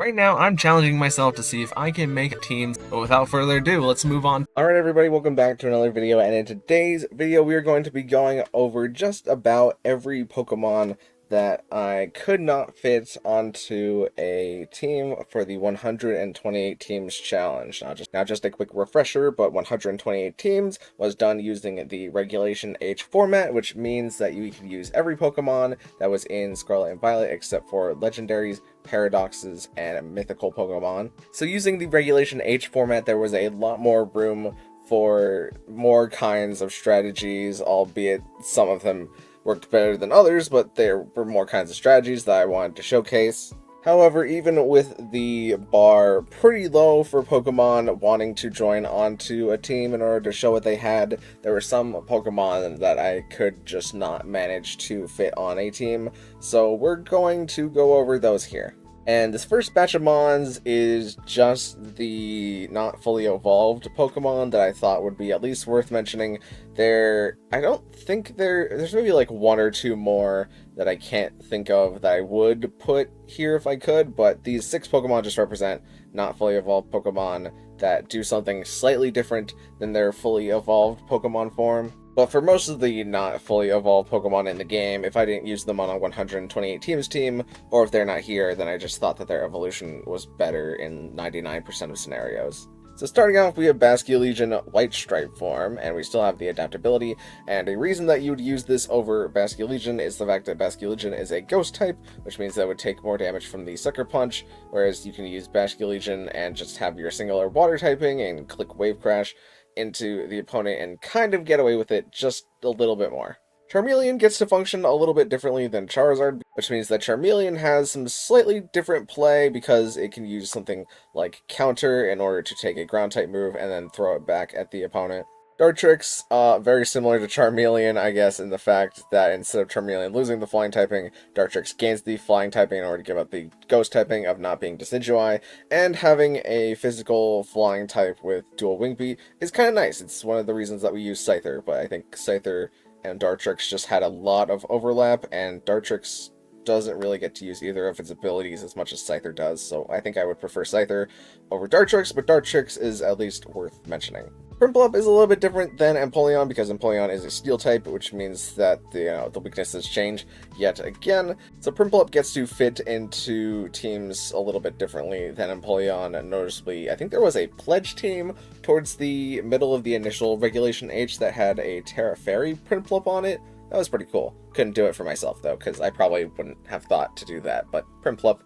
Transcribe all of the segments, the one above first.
Right now, I'm challenging myself to see if I can make teams, but without further ado, let's move on. Alright everybody, welcome back to another video, and in today's video we are going to be going over just about every Pokemon that I could not fit onto a team for the 128 teams challenge. Not just a quick refresher, but 128 teams was done using the Regulation H format, which means that you could use every Pokemon that was in Scarlet and Violet except for legendaries, paradoxes, and mythical Pokemon. So using the Regulation H format, there was a lot more room for more kinds of strategies, albeit some of them worked better than others, but there were more kinds of strategies that I wanted to showcase. However, even with the bar pretty low for Pokemon wanting to join onto a team in order to show what they had, there were some Pokemon that I could just not manage to fit on a team, so we're going to go over those here. And this first batch of Mons is just the not fully evolved Pokemon that I thought would be at least worth mentioning. I don't think there's maybe like one or two more that I can't think of that I would put here if I could, but these 6 Pokemon just represent not fully evolved Pokemon that do something slightly different than their fully evolved Pokemon form. But for most of the not fully evolved Pokemon in the game, if I didn't use them on a 128 teams team, or if they're not here, then I just thought that their evolution was better in 99% of scenarios. So starting off, we have Basculegion White Stripe form, and we still have the adaptability, and a reason that you would use this over Basculegion is the fact that Basculegion is a ghost type, which means that it would take more damage from the Sucker Punch, whereas you can use Basculegion and just have your singular water typing and click Wave Crash into the opponent and kind of get away with it just a little bit more. Charmeleon gets to function a little bit differently than Charizard, which means that Charmeleon has some slightly different play because it can use something like Counter in order to take a ground-type move and then throw it back at the opponent. Dartrix, very similar to Charmeleon, I guess, in the fact that instead of Charmeleon losing the flying typing, Dartrix gains the flying typing in order to give up the ghost typing of not being Decidueye, and having a physical flying type with dual wing beat is kind of nice. It's one of the reasons that we use Scyther, but I think Scyther and Dartrix just had a lot of overlap, and Dartrix doesn't really get to use either of its abilities as much as Scyther does, so I think I would prefer Scyther over Dartrix, but Dartrix is at least worth mentioning. Prinplup is a little bit different than Empoleon because Empoleon is a steel type, which means that the weaknesses change yet again. So Prinplup gets to fit into teams a little bit differently than Empoleon. Noticeably, I think there was a pledge team towards the middle of the initial Regulation H that had a Terra Fairy Prinplup on it. That was pretty cool. Couldn't do it for myself though, because I probably wouldn't have thought to do that, but Prinplup,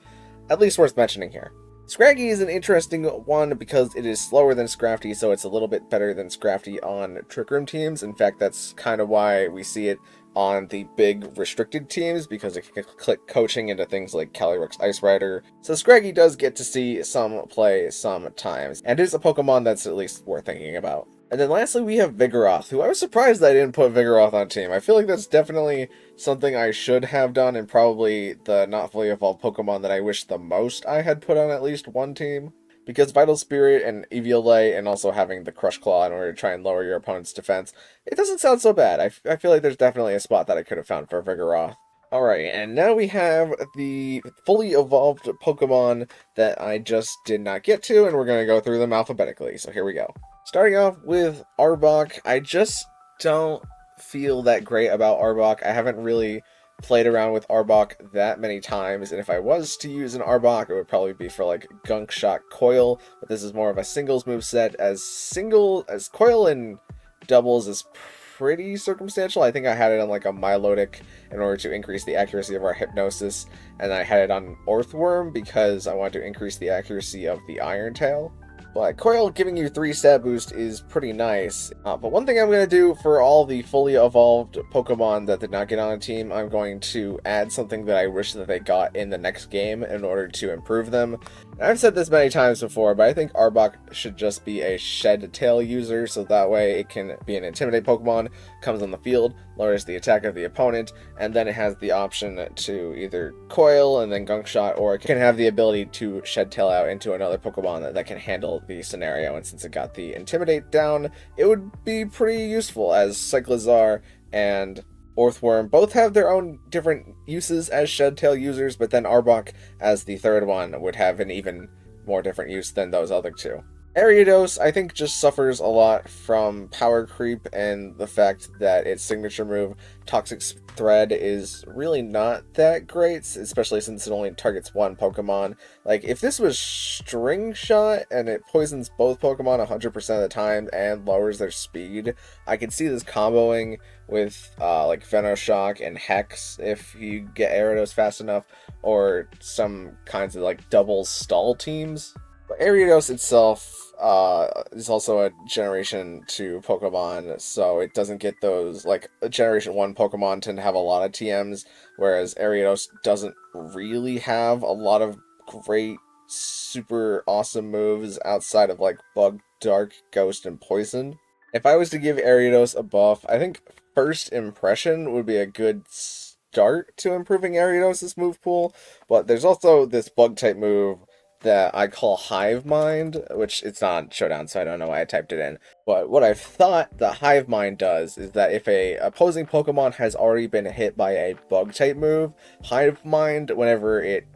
at least worth mentioning here. Scraggy is an interesting one because it is slower than Scrafty, so it's a little bit better than Scrafty on Trick Room teams. In fact, that's kind of why we see it on the big restricted teams, because it can click coaching into things like Calyrex Ice Rider. So Scraggy does get to see some play sometimes, and is a Pokemon that's at least worth thinking about. And then lastly, we have Vigoroth, who I was surprised that I didn't put Vigoroth on team. I feel like that's definitely something I should have done, and probably the not fully evolved Pokemon that I wish the most I had put on at least one team. Because Vital Spirit and Eviolite, and also having the Crush Claw in order to try and lower your opponent's defense, it doesn't sound so bad. I feel like there's definitely a spot that I could have found for Vigoroth. Alright, and now we have the fully evolved Pokemon that I just did not get to, and we're going to go through them alphabetically, so here we go. Starting off with Arbok, I just don't feel that great about Arbok. I haven't really played around with Arbok that many times, and if I was to use an Arbok, it would probably be for like Gunk Shot Coil, but this is more of a singles moveset, as Coil and doubles is pretty circumstantial. I think I had it on like a Milotic in order to increase the accuracy of our Hypnosis, and I had it on Orthworm because I wanted to increase the accuracy of the Iron Tail. But Coil giving you 3 stat boost is pretty nice. But one thing I'm going to do for all the fully evolved Pokemon that did not get on a team, I'm going to add something that I wish that they got in the next game in order to improve them. And I've said this many times before, but I think Arbok should just be a Shed Tail user, so that way it can be an Intimidate Pokemon, comes on the field, lowers the attack of the opponent, and then it has the option to either Coil and then Gunk Shot, or it can have the ability to Shed Tail out into another Pokemon that can handle the scenario. And since it got the Intimidate down, it would be pretty useful as Cyclizar and Orthworm both have their own different uses as Shedtail users, but then Arbok as the third one would have an even more different use than those other two. Ariados, I think, just suffers a lot from power creep and the fact that its signature move, Toxic Thread, is really not that great, especially since it only targets one Pokemon. Like, if this was String Shot and it poisons both Pokemon 100% of the time and lowers their speed, I could see this comboing with, like, Venoshock and Hex if you get Ariados fast enough, or some kinds of, like, double stall teams. But Ariados itself is also a Generation 2 Pokemon, so it doesn't get those, like, Generation 1 Pokemon tend to have a lot of TMs, whereas Ariados doesn't really have a lot of great, super awesome moves outside of, like, Bug, Dark, Ghost, and Poison. If I was to give Ariados a buff, I think First Impression would be a good start to improving Ariados' move pool, but there's also this Bug-type move that I call Hive Mind, which it's not on Showdown, so I don't know why I typed it in. But what I've thought the Hive Mind does is that if a opposing Pokemon has already been hit by a Bug-type move, Hive Mind, whenever it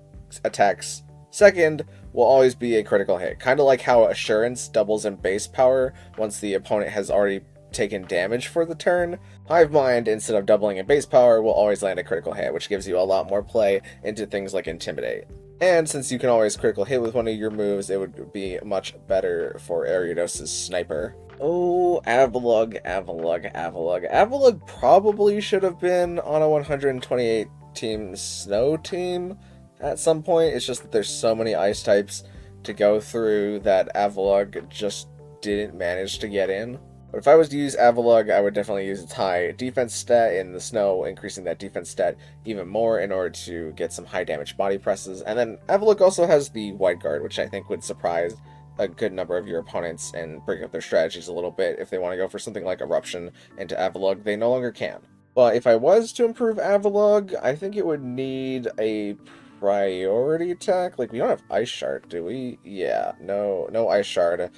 attacks second, will always be a critical hit. Kind of like how Assurance doubles in base power once the opponent has already taken damage for the turn. Hive Mind, instead of doubling in base power, will always land a critical hit, which gives you a lot more play into things like Intimidate. And since you can always critical hit with one of your moves, it would be much better for Ariados' Sniper. Oh, Avalugg. Avalugg probably should have been on a 128 team Snow team at some point. It's just that there's so many ice types to go through that Avalugg just didn't manage to get in. But if I was to use Avalugg, I would definitely use its high defense stat in the snow, increasing that defense stat even more in order to get some high damage body presses. And then Avalugg also has the Wide Guard, which I think would surprise a good number of your opponents and break up their strategies a little bit. If they want to go for something like Eruption into Avalugg, they no longer can. But if I was to improve Avalugg, I think it would need a priority attack. Like, we don't have Ice Shard, do we? Yeah, no Ice Shard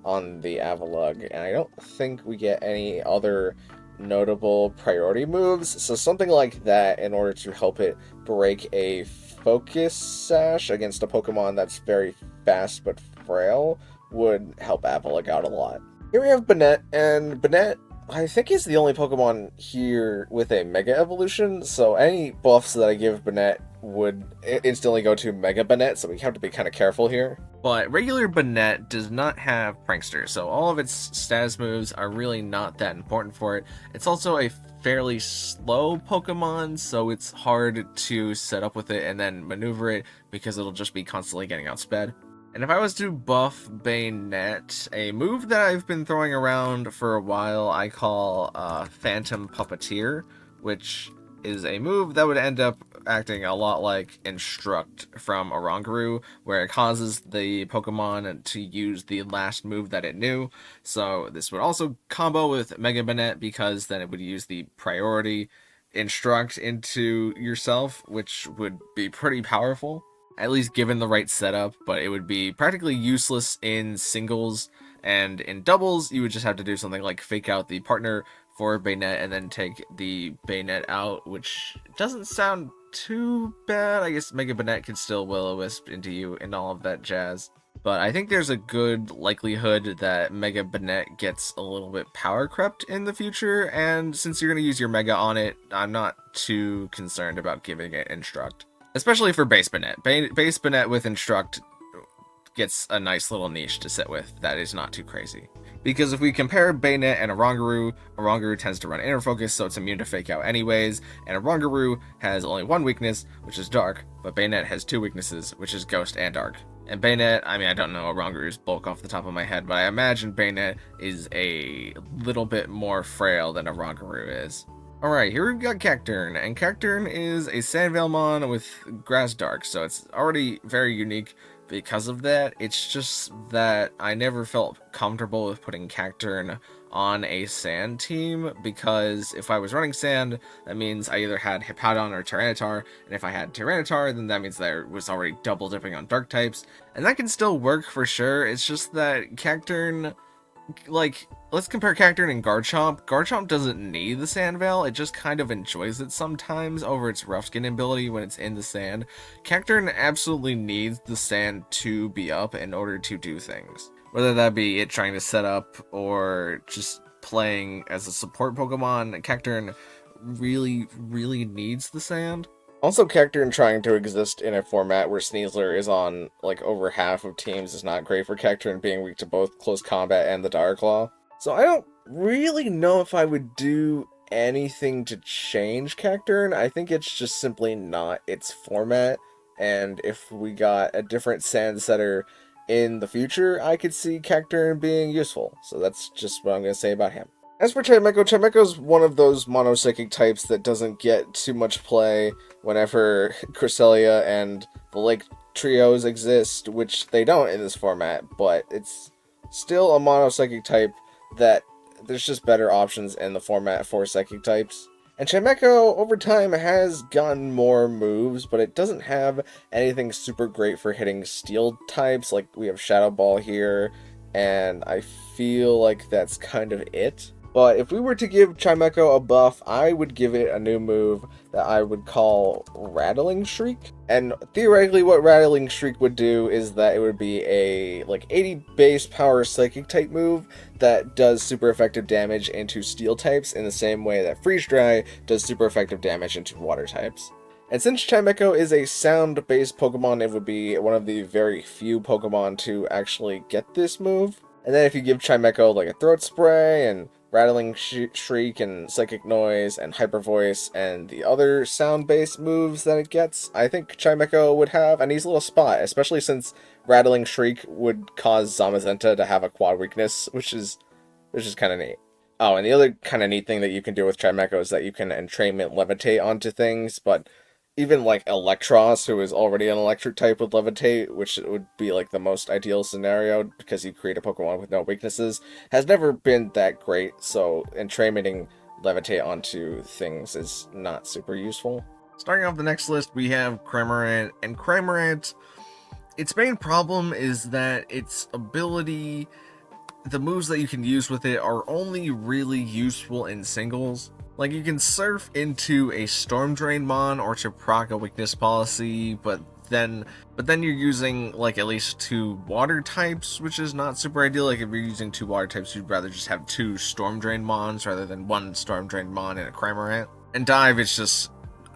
on the Avalugg, and I don't think we get any other notable priority moves, so something like that in order to help it break a Focus Sash against a Pokemon that's very fast but frail would help Avalugg out a lot. Here we have Banette, and Banette, I think, is the only Pokemon here with a Mega Evolution, so any buffs that I give Banette would instantly go to Mega Banette, so we have to be kind of careful here. But regular Banette does not have Prankster, so all of its status moves are really not that important for it. It's also a fairly slow Pokemon, so it's hard to set up with it and then maneuver it because it'll just be constantly getting outsped. And if I was to buff Banette, a move that I've been throwing around for a while I call Phantom Puppeteer, which is a move that would end up acting a lot like Instruct from Oranguru, where it causes the Pokemon to use the last move that it knew. So this would also combo with Mega Banette, because then it would use the priority Instruct into yourself, which would be pretty powerful, at least given the right setup, but it would be practically useless in singles, and in doubles you would just have to do something like fake out the partner for Banette and then take the Banette out, which doesn't sound too bad. I guess Mega Banette can still Will-O-Wisp into you and all of that jazz. But I think there's a good likelihood that Mega Banette gets a little bit power crept in the future, and since you're going to use your Mega on it, I'm not too concerned about giving it Instruct. Especially for base Banette. Base Banette with Instruct gets a nice little niche to sit with that is not too crazy. Because if we compare Banette and Oranguru, Oranguru tends to run Inner Focus, so it's immune to Fake Out anyways, and Oranguru has only one weakness, which is Dark, but Banette has two weaknesses, which is Ghost and Dark. And Banette, I mean, I don't know Oranguru's bulk off the top of my head, but I imagine Banette is a little bit more frail than Oranguru is. Alright, here we've got Cacturne, and Cacturne is a Sandveilmon with Grass Dark, so it's already very unique because of that. It's just that I never felt comfortable with putting Cacturne on a Sand team, because if I was running Sand, that means I either had Hippowdon or Tyranitar, and if I had Tyranitar, then that means that I was already double dipping on Dark types, and that can still work for sure. It's just that Cacturne like, let's compare Cacturne and Garchomp. Garchomp doesn't need the Sand Veil, it just kind of enjoys it sometimes over its rough skin ability when it's in the sand. Cacturne absolutely needs the sand to be up in order to do things. Whether that be it trying to set up or just playing as a support Pokemon, Cacturne really needs the sand. Also, Cacturne trying to exist in a format where Sneasler is on, like, over half of teams is not great for Cacturne being weak to both close combat and the Dire Claw. So I don't really know if I would do anything to change Cacturne. I think it's just simply not its format, and if we got a different Sand Setter in the future, I could see Cacturne being useful. So that's just what I'm going to say about him. As for Chimecho, Chimecho's one of those monopsychic types that doesn't get too much play whenever Cresselia and the Lake Trios exist, which they don't in this format, but it's still a monopsychic type that there's just better options in the format for psychic types. And Chimecho, over time, has gotten more moves, but it doesn't have anything super great for hitting steel types, like we have Shadow Ball here, and I feel like that's kind of it. But if we were to give Chimecho a buff, I would give it a new move that I would call Rattling Shriek. And theoretically what Rattling Shriek would do is that it would be a like 80 base power psychic type move that does super effective damage into steel types in the same way that Freeze Dry does super effective damage into water types. And since Chimecho is a sound-based Pokemon, it would be one of the very few Pokemon to actually get this move. And then if you give Chimecho like a Throat Spray and Rattling Shriek and Psychic Noise and Hyper Voice and the other sound-based moves that it gets, I think Chimecho would have a nice little spot, especially since Rattling Shriek would cause Zamazenta to have a quad weakness, which is kind of neat. Oh, and the other kind of neat thing that you can do with Chimecho is that you can entrainment levitate onto things, but even like Electros, who is already an electric type, would levitate, which would be like the most ideal scenario because you create a Pokemon with no weaknesses, has never been that great, so entrainmenting levitate onto things is not super useful. Starting off the next list, we have Cramorant, and Cramorant, its main problem is that its ability, the moves that you can use with it are only really useful in singles. Like, you can surf into a Storm Drain Mon or to proc a weakness policy, but then you're using like at least 2 water types, which is not super ideal. Like, if you're using 2 water types, you'd rather just have 2 Storm Drain Mons rather than 1 Storm Drain Mon and a Cramorant. And Dive,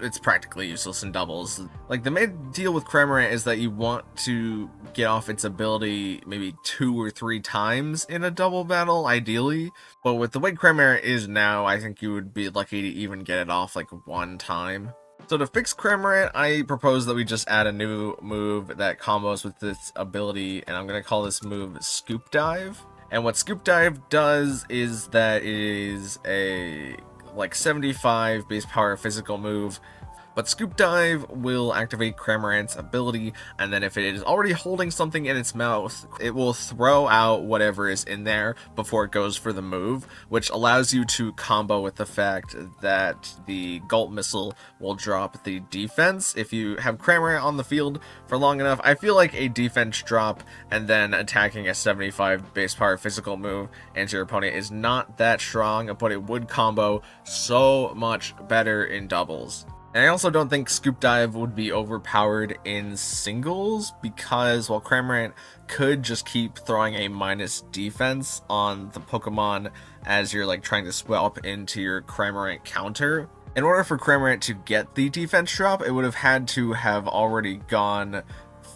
it's practically useless in doubles. Like, the main deal with Cramorant is that you want to get off its ability maybe 2 or 3 times in a double battle, ideally. But with the way Cramorant is now, I think you would be lucky to even get it off like 1 time. So to fix Cramorant, I propose that we just add a new move that combos with this ability, and I'm going to call this move Scoop Dive. And what Scoop Dive does is that it is a like 75 base power physical move, but Scoop Dive will activate Cramorant's ability, and then if it is already holding something in its mouth, it will throw out whatever is in there before it goes for the move, which allows you to combo with the fact that the Gulp Missile will drop the defense. If you have Cramorant on the field for long enough, I feel like a defense drop and then attacking a 75 base power physical move into your opponent is not that strong, but it would combo so much better in doubles. And I also don't think Scoop Dive would be overpowered in singles, because while Cramorant could just keep throwing a minus defense on the Pokemon as you're like trying to swap into your Cramorant counter, in order for Cramorant to get the defense drop, it would have had to have already gone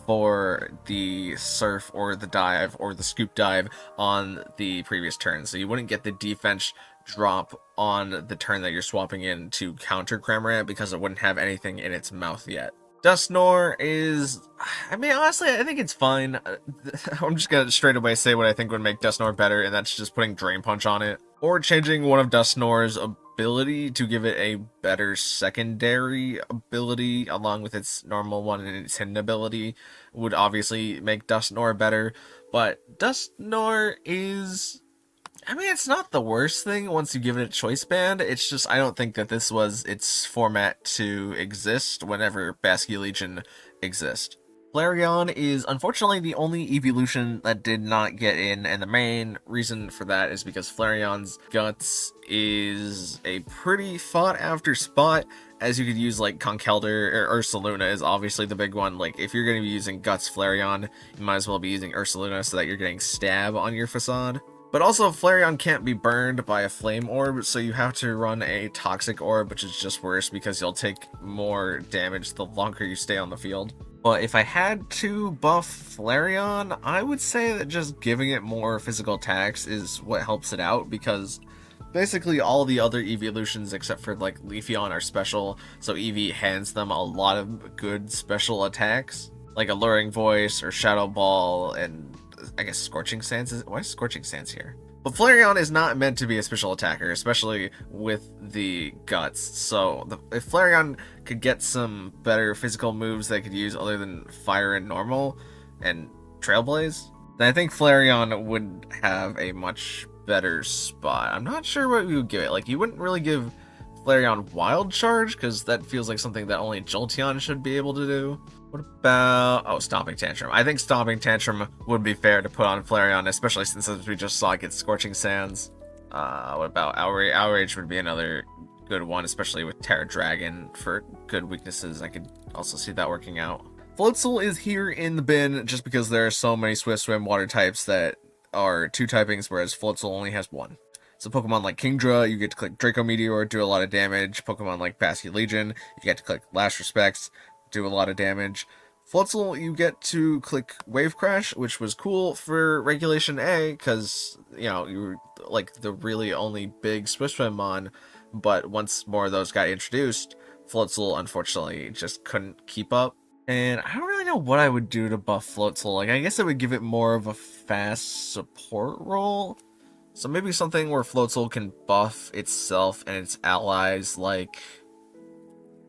for the Surf or the Dive or the Scoop Dive on the previous turn. So you wouldn't get the defense drop on the turn that you're swapping in to counter Cramorant because it wouldn't have anything in its mouth yet. Dusknoir is, I mean, honestly, I think it's fine. I'm just gonna straight away say what I think would make Dusknoir better, and that's just putting Drain Punch on it. Or changing one of Dusknoir's ability to give it a better secondary ability along with its normal one, and its hidden ability would obviously make Dusknoir better. But Dusknoir is, I mean, it's not the worst thing once you give it a choice band. It's just, I don't think that this was its format to exist whenever Basculegion exist. Flareon is unfortunately the only evolution that did not get in, and the main reason for that is because Flareon's Guts is a pretty fought after spot, as you could use like Conkeldurr or Ursaluna is obviously the big one. Like if you're going to be using Guts Flareon, you might as well be using Ursaluna so that you're getting Stab on your facade. But also, Flareon can't be burned by a Flame Orb, so you have to run a Toxic Orb, which is just worse because you'll take more damage the longer you stay on the field. But if I had to buff Flareon, I would say that just giving it more physical attacks is what helps it out, because basically all the other evolutions except for like Leafeon are special, so Eevee hands them a lot of good special attacks, like Alluring Voice or Shadow Ball, and I guess Scorching Sands is... why is Scorching Sands here? But Flareon is not meant to be a special attacker, especially with the Guts. So if Flareon could get some better physical moves that could use other than Fire and Normal and Trailblaze, then I think Flareon would have a much better spot. I'm not sure what we would give it. Like, you wouldn't really give Flareon Wild Charge, because that feels like something that only Jolteon should be able to do. What about... oh, Stomping Tantrum. I think Stomping Tantrum would be fair to put on Flareon, especially since as we just saw it get Scorching Sands. What about Outrage? Outrage would be another good one, especially with Terra Dragon for good weaknesses. I could also see that working out. Floatzel is here in the bin just because there are so many Swift Swim water types that are 2 typings, whereas Floatzel only has 1. So Pokemon like Kingdra, you get to click Draco Meteor, do a lot of damage. Pokemon like Basculegion, you get to click Last Respects, do a lot of damage. Floatzel, you get to click Wave Crash, which was cool for Regulation A, because, you know, you were like the really only big Swift Swim mon, but once more of those got introduced, Floatzel unfortunately just couldn't keep up. And I don't really know what I would do to buff Floatzel. Like, I guess I would give it more of a fast support role. So maybe something where Floatzel can buff itself and its allies, like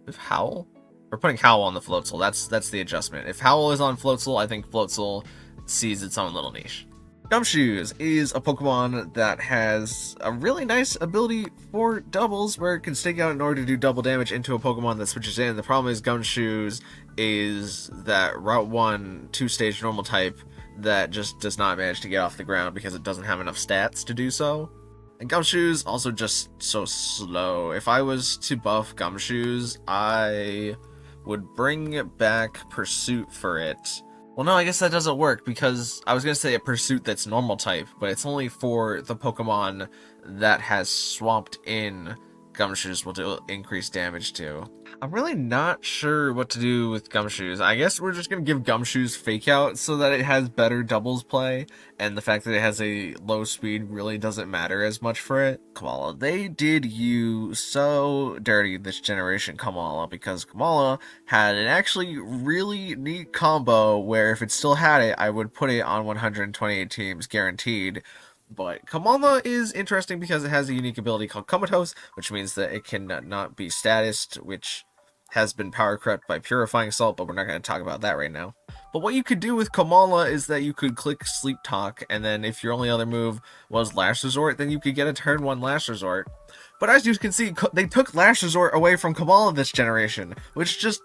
with Howl? We're putting Howl on the Floatzel. That's the adjustment. If Howl is on Floatzel, I think Floatzel sees its own little niche. Gumshoos is a Pokemon that has a really nice ability for doubles, where it can stick out in order to do double damage into a Pokemon that switches in. The problem is Gumshoos is that Route 1 2-stage normal type that just does not manage to get off the ground because it doesn't have enough stats to do so. And Gumshoos also just so slow. If I was to buff Gumshoos, I would bring back Pursuit for it. Well, no, I guess that doesn't work, because I was going to say a Pursuit that's normal type, but it's only for the Pokemon that has swapped in Gumshoos will do increased damage to. I'm really not sure what to do with Gumshoos. I guess we're just going to give Gumshoos Fake Out so that it has better doubles play, and the fact that it has a low speed really doesn't matter as much for it. Kamala, they did you so dirty this generation, Kamala, because Kamala had an actually really neat combo where if it still had it, I would put it on 128 teams guaranteed. But Kamala is interesting because it has a unique ability called Comatose, which means that it can not be statused, which has been power crept by Purifying Salt, but we're not going to talk about that right now. But what you could do with Kamala is that you could click Sleep Talk, and then if your only other move was Last Resort, then you could get a turn 1 Last Resort. But as you can see, they took Last Resort away from Kamala this generation, which just...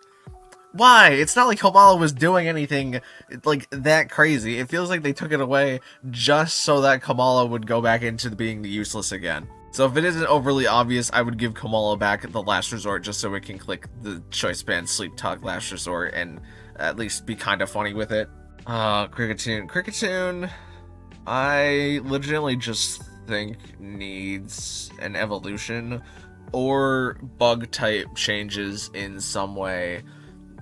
why? It's not like Kamala was doing anything like that crazy. It feels like they took it away just so that Kamala would go back into being useless again. So if it isn't overly obvious, I would give Kamala back the Last Resort just so it can click the Choice Band Sleep Talk Last Resort and at least be kind of funny with it. Kricketune. Kricketune, I legitimately just think needs an evolution or bug type changes in some way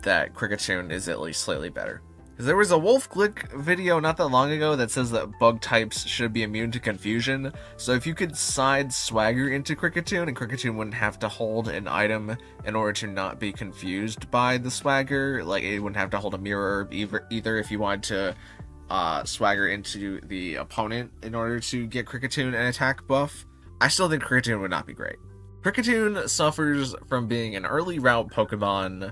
that Kricketune is at least slightly better. Because there was a Wolf Glick video not that long ago that says that bug types should be immune to confusion, so if you could side Swagger into Kricketune, and Kricketune wouldn't have to hold an item in order to not be confused by the Swagger, like it wouldn't have to hold a Mirror Herb either if you wanted to Swagger into the opponent in order to get Kricketune an attack buff, I still think Kricketune would not be great. Kricketune suffers from being an early route Pokemon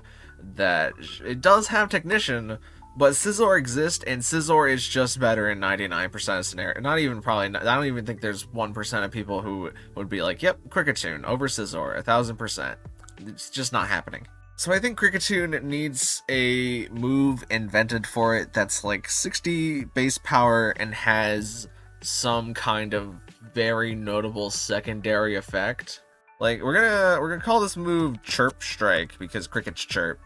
that it does have Technician, but Scizor exists, and Scizor is just better in 99% of scenarios. Not even probably, I don't even think there's 1% of people who would be like, yep, Kricketune over Scizor, 1000%. It's just not happening. So I think Kricketune needs a move invented for it that's like 60 base power and has some kind of very notable secondary effect. Like we're gonna call this move Chirp Strike because crickets chirp.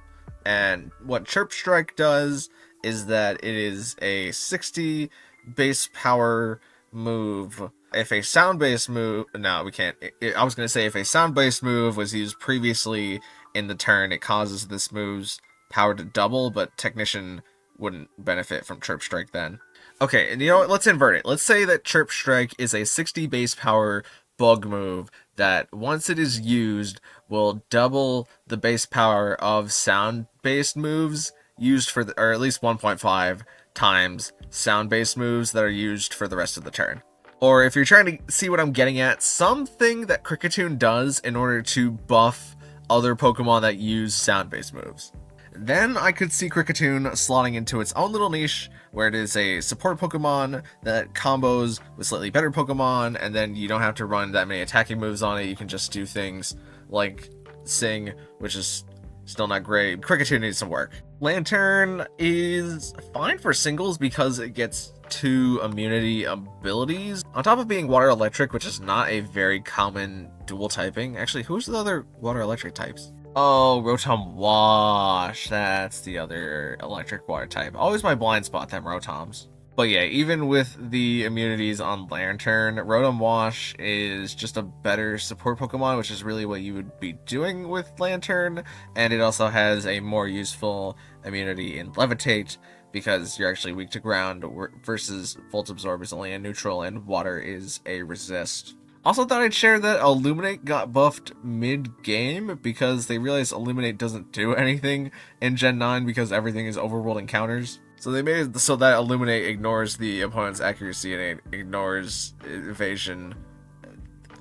And what Chirp Strike does is that it is a 60 base power move. If a sound based move, no, we can't. I was gonna say if a sound based move was used previously in the turn, it causes this move's power to double, but Technician wouldn't benefit from Chirp Strike then. Okay, and you know what? Let's invert it. Let's say that Chirp Strike is a 60 base power bug move that once it is used will double the base power of sound based moves used for or at least 1.5 times sound based moves that are used for the rest of the turn. Or if you're trying to see what I'm getting at, something that Kricketune does in order to buff other Pokemon that use sound-based moves. Then I could see Kricketune slotting into its own little niche, where it is a support Pokemon that combos with slightly better Pokemon, and then you don't have to run that many attacking moves on it. You can just do things like Sing, which is still not great. Kricketune needs some work. Lantern is fine for singles because it gets 2 immunity abilities. On top of being water electric, which is not a very common dual typing. Actually, who's the other water electric types? Oh, Rotom Wash. That's the other electric water type. Always my blind spot, them Rotoms. But yeah, even with the immunities on Lantern, Rotom Wash is just a better support Pokemon, which is really what you would be doing with Lantern. And it also has a more useful immunity in Levitate, because you're actually weak to ground, versus Volt Absorb is only a neutral and water is a resist. Also thought I'd share that Illuminate got buffed mid-game because they realized Illuminate doesn't do anything in Gen 9 because everything is overworld encounters. So they made it so that Illuminate ignores the opponent's accuracy and it ignores evasion.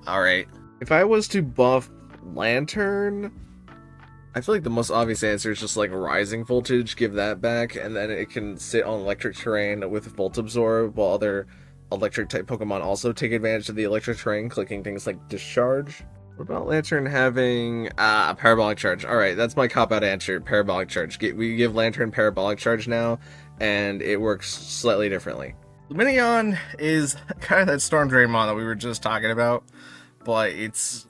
Alright. If I was to buff Lantern, I feel like the most obvious answer is just like Rising Voltage, give that back, and then it can sit on electric terrain with Volt Absorb, while other electric type Pokemon also take advantage of the electric terrain, clicking things like Discharge. What about Lantern having Parabolic Charge? Alright, that's my cop-out answer, Parabolic Charge. We give Lantern Parabolic Charge now, and it works slightly differently. Lumineon is kind of that Storm Draymon that we were just talking about, but it's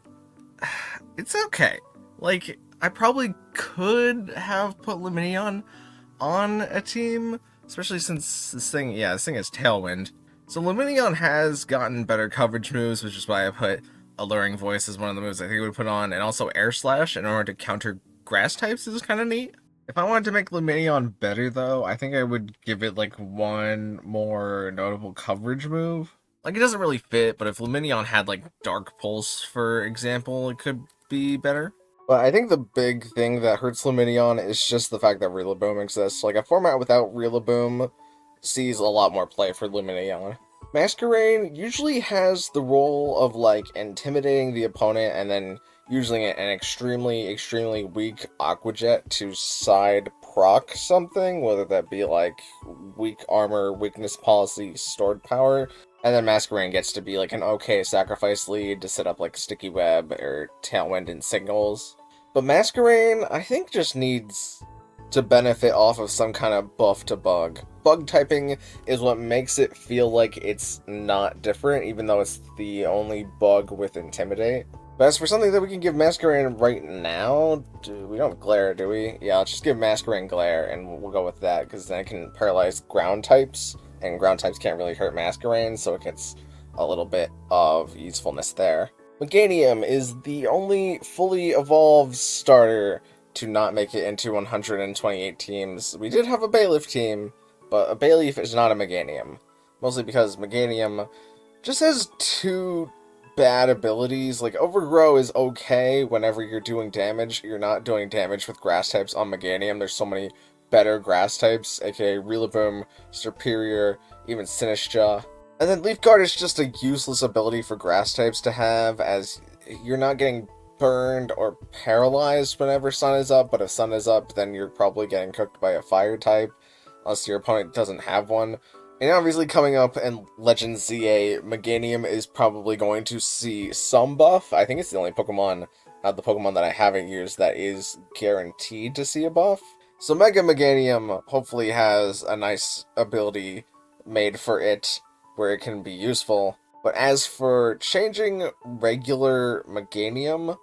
okay. Like, I probably could have put Lumineon on a team, especially since this thing is Tailwind. So Lumineon has gotten better coverage moves, which is why I put Alluring Voice as one of the moves I think I would put on, and also Air Slash in order to counter grass types is kind of neat. If I wanted to make Lumineon better, though, I think I would give it like one more notable coverage move. Like, it doesn't really fit, but if Lumineon had like Dark Pulse, for example, it could be better. But I think the big thing that hurts Lumineon is just the fact that Rillaboom exists. Like, a format without Rillaboom sees a lot more play for Lumineon. Masquerain usually has the role of, like, intimidating the opponent and then using an extremely weak Aqua Jet to side proc something, whether that be, like, weak armor, weakness policy, stored power. And then Masquerain gets to be like an okay sacrifice lead to set up like Sticky Web or Tailwind and Signals. But Masquerain, I think, just needs to benefit off of some kind of buff to bug. Bug typing is what makes it feel like it's not different, even though it's the only bug with Intimidate. But as for something that we can give Masquerain right now, we don't Glare, do we? Yeah, let's just give Masquerain Glare, and we'll go with that, because then it can paralyze ground types. And ground types can't really hurt Masquerain, so it gets a little bit of usefulness there. Meganium is the only fully evolved starter to not make it into 128 teams. We did have a Bayleaf team, but a Bayleaf is not a Meganium. Mostly because Meganium just has 2 bad abilities. Like, Overgrow is okay whenever you're doing damage. You're not doing damage with grass types on Meganium. There's so many better grass types, aka Rillaboom, Serperior, even Sinistcha. And then Leaf Guard is just a useless ability for grass types to have, as you're not getting burned or paralyzed whenever Sun is up, but if Sun is up, then you're probably getting cooked by a fire type, unless your opponent doesn't have one. And obviously coming up in Legend ZA, Meganium is probably going to see some buff. I think it's the only Pokemon the Pokemon that I haven't used that is guaranteed to see a buff. So Mega Meganium hopefully has a nice ability made for it where it can be useful. But as for changing regular Meganium,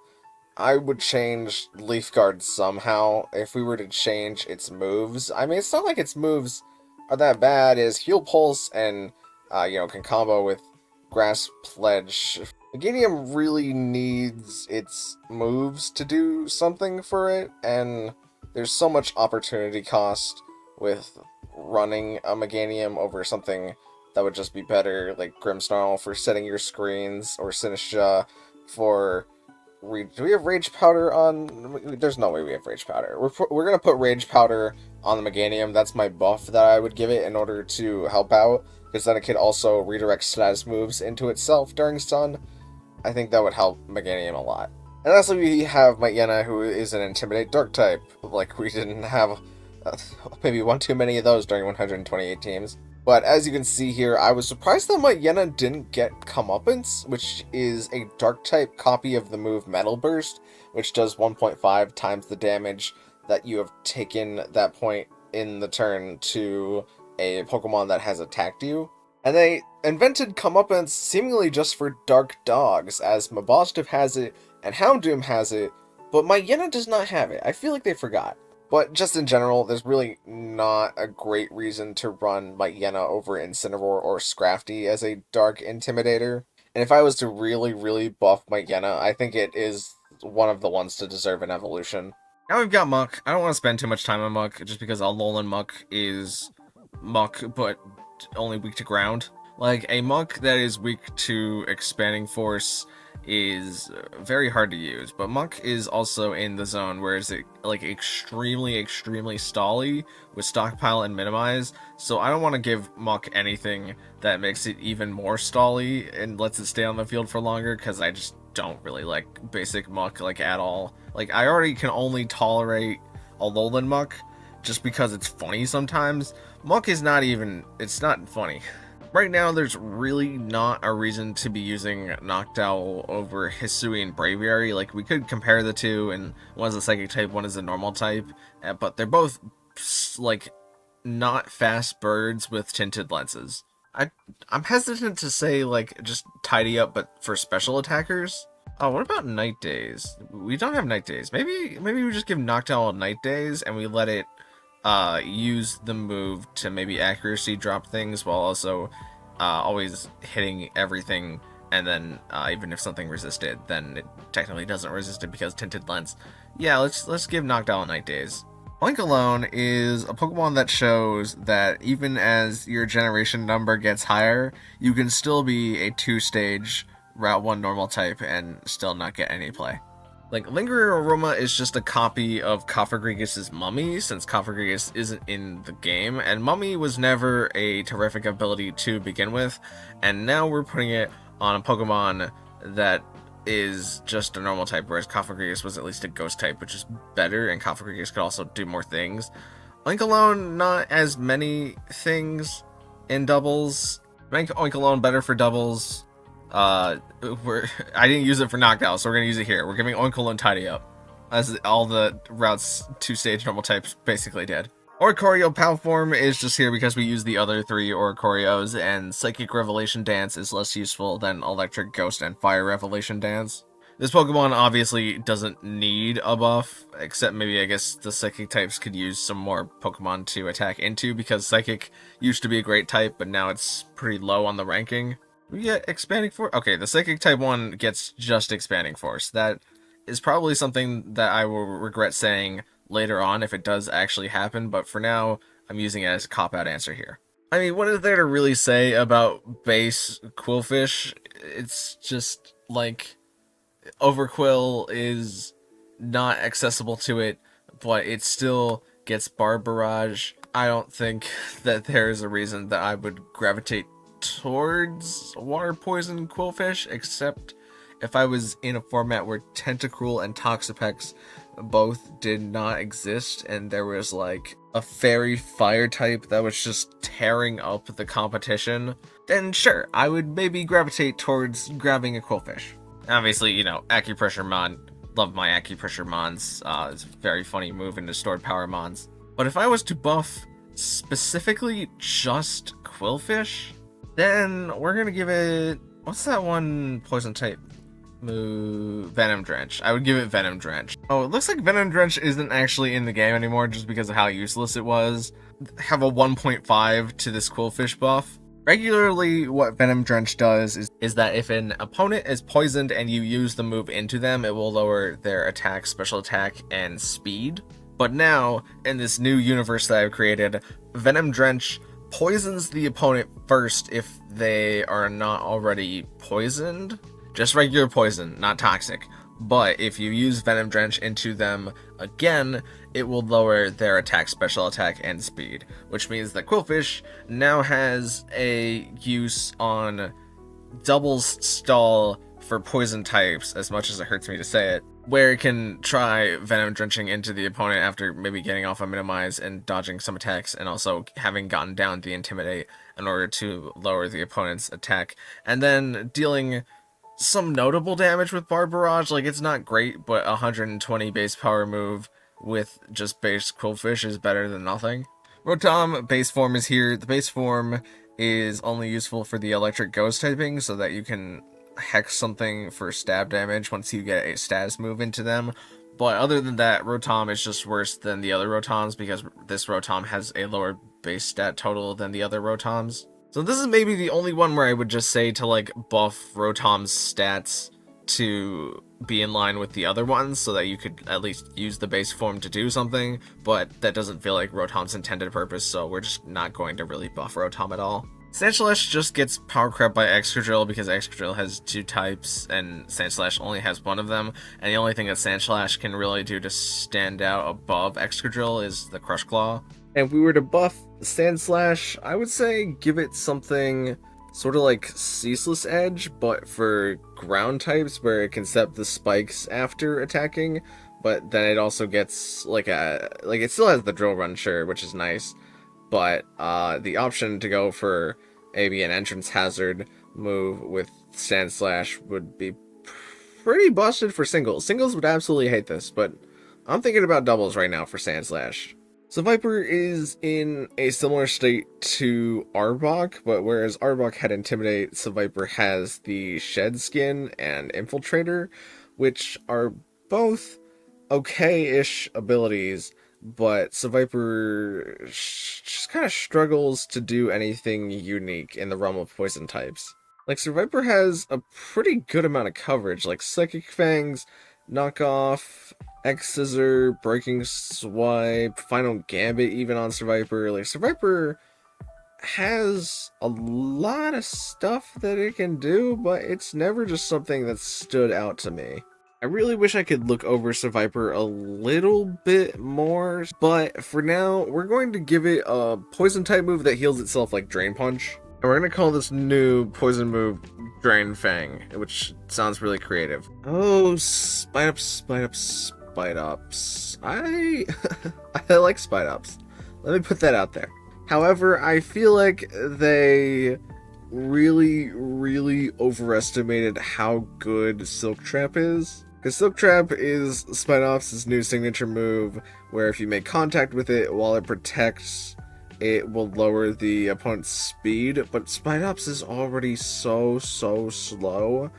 I would change Leaf Guard somehow if we were to change its moves. I mean, it's not like its moves are that bad. It's Heal Pulse and, can combo with Grass Pledge. Meganium really needs its moves to do something for it, and there's so much opportunity cost with running a Meganium over something that would just be better, like Grimmsnarl for setting your screens, or Sinistcha for... Do we have Rage Powder on... There's no way we have Rage Powder. We're going to put Rage Powder on the Meganium. That's my buff that I would give it in order to help out, because then it could also redirect status moves into itself during stun. I think that would help Meganium a lot. And lastly, we have Mightyena, who is an Intimidate Dark type. Like, we didn't have maybe one too many of those during 128 teams. But as you can see here, I was surprised that Mightyena didn't get Comeuppance, which is a Dark type copy of the move Metal Burst, which does 1.5 times the damage that you have taken that point in the turn to a Pokemon that has attacked you. And they invented Comeuppance seemingly just for Dark Dogs, as Mabosstiff has it and Houndoom has it, but Mightyena does not have it. I feel like they forgot. But just in general, there's really not a great reason to run Mightyena over Incineroar or Scrafty as a Dark Intimidator. And if I was to really, really buff Mightyena, I think it is one of the ones to deserve an evolution. Now we've got Muck. I don't want to spend too much time on Muck, just because Alolan Muck is Muck, but only weak to ground. Like, a Muck that is weak to Expanding Force is very hard to use, but Muck is also in the zone where it's like extremely stally with Stockpile and Minimize, so I don't want to give Muck anything that makes it even more stally and lets it stay on the field for longer, because I just don't really like basic Muck like at all. Like, I already can only tolerate Alolan Muck just because it's funny sometimes. Muck is not even, it's not funny. Right now, there's really not a reason to be using Noctowl over Hisui and Braviary. Like, we could compare the two, and one is a Psychic type, one is a normal type, but they're both, like, not fast birds with tinted lenses. I'm hesitant to say, like, just tidy up, but for special attackers. Oh, what about Night Days? We don't have Night Days. Maybe we just give Noctowl Night Days, and we let it use the move to maybe accuracy drop things while also always hitting everything, and then even if something resisted, then it technically doesn't resist it because tinted lens. Yeah, let's give Noctowl Night Days. Oinkologne is a Pokemon that shows that even as your generation number gets higher, you can still be a 2-stage Route 1 normal type and still not get any play. Like, Lingering Aroma is just a copy of Cofagrigus' Mummy, since Cofagrigus isn't in the game, and Mummy was never a terrific ability to begin with, and now we're putting it on a Pokemon that is just a normal type, whereas Cofagrigus was at least a ghost type, which is better, and Cofagrigus could also do more things. Oinkologne, not as many things in doubles. Make Oinkologne better for doubles. I didn't use it for Noctowl, so we're gonna use it here. We're giving Oinkologne Tidy Up, as all the routes 2-stage normal types basically did. Oricorio Power Form is just here because we use the other 3 Oricorios, and Psychic Revelation Dance is less useful than Electric Ghost and Fire Revelation Dance. This Pokemon obviously doesn't need a buff, except maybe I guess the Psychic types could use some more Pokemon to attack into, because Psychic used to be a great type, but now it's pretty low on the ranking. We get Expanding Force? Okay, the Psychic type 1 gets just Expanding Force. That is probably something that I will regret saying later on if it does actually happen, but for now, I'm using it as a cop-out answer here. I mean, what is there to really say about base Qwilfish? It's just, like, Overquill is not accessible to it, but it still gets Barb Barrage. I don't think that there is a reason that I would gravitate towards Water Poison Qwilfish, except if I was in a format where Tentacruel and Toxapex both did not exist, and there was like a Fairy Fire type that was just tearing up the competition, then sure, I would maybe gravitate towards grabbing a Qwilfish. Obviously, you know, Acupressure Mon love my acupressure mons. It's a very funny move into stored power mons. But if I was to buff specifically just Quillfish, then we're gonna give it, what's that one poison type move? Venom Drench. I would give it Venom Drench. Oh, it looks like Venom Drench isn't actually in the game anymore just because of how useless it was. Have a 1.5 to this Quillfish buff. Regularly, what Venom Drench does is that if an opponent is poisoned and you use the move into them, it will lower their attack, special attack, and speed. But now, in this new universe that I've created, Venom Drench poisons the opponent first if they are not already poisoned. Just regular poison, not toxic. But if you use Venom Drench into them again, it will lower their attack, special attack, and speed. Which means that Quillfish now has a use on doubles stall for poison types, as much as it hurts me to say it, where it can try Venom Drenching into the opponent after maybe getting off a minimize and dodging some attacks, and also having gotten down the Intimidate in order to lower the opponent's attack, and then dealing some notable damage with Bar Barrage. Like, it's not great, but 120 base power move with just base Quillfish is better than nothing. Rotom base form is here. The base form is only useful for the electric ghost typing, so that you can hex something for stab damage once you get a status move into them. But other than that, Rotom is just worse than the other Rotoms because this Rotom has a lower base stat total than the other Rotoms. So this is maybe the only one where I would just say to like buff Rotom's stats to be in line with the other ones so that you could at least use the base form to do something, but that doesn't feel like Rotom's intended purpose, so we're just not going to really buff Rotom at all. Sandslash just gets power crept by Excadrill because Excadrill has 2 types and Sandslash only has one of them, and the only thing that Sandslash can really do to stand out above Excadrill is the Crush Claw. And if we were to buff Sandslash, I would say give it something sort of like Ceaseless Edge, but for ground types where it can set the spikes after attacking, but then it also gets it still has the Drill Run, sure, which is nice, but the option to go for maybe an entrance hazard move with Sandslash would be pretty busted for singles. Singles would absolutely hate this, but I'm thinking about doubles right now for Sandslash. So Viper is in a similar state to Arbok, but whereas Arbok had Intimidate, Viper has the Shed Skin and Infiltrator, which are both okay-ish abilities, but Viper just kind of struggles to do anything unique in the realm of poison types. Like, Viper has a pretty good amount of coverage, like Psychic Fangs, Knockoff, X-Scissor, Breaking Swipe, Final Gambit even on Viper. Like, Viper has a lot of stuff that it can do, but it's never just something that stood out to me. I really wish I could look over Viper a little bit more, but for now, we're going to give it a poison type move that heals itself like Drain Punch. And we're going to call this new poison move Drain Fang, which sounds really creative. Oh, Spite Ups. I like Spite Ups. Let me put that out there. However, I feel like they really overestimated how good Silk Trap is. Because Silk Trap is Spite Ups' new signature move, where if you make contact with it while it protects, it will lower the opponent's speed, but Spite Ups is already so slow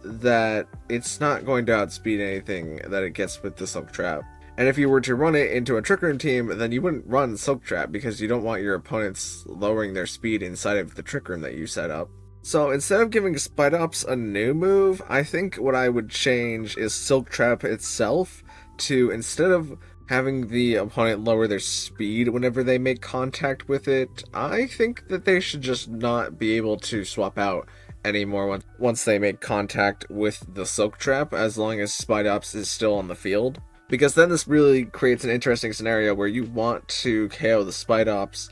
that it's not going to outspeed anything that it gets with the Silk Trap. And if you were to run it into a Trick Room team, then you wouldn't run Silk Trap because you don't want your opponents lowering their speed inside of the Trick Room that you set up. So instead of giving Spite Ups a new move, I think what I would change is Silk Trap itself to, instead of having the opponent lower their speed whenever they make contact with it, I think that they should just not be able to swap out anymore once they make contact with the Silk Trap, as long as Spite Ups is still on the field. Because then this really creates an interesting scenario where you want to KO the Spite Ups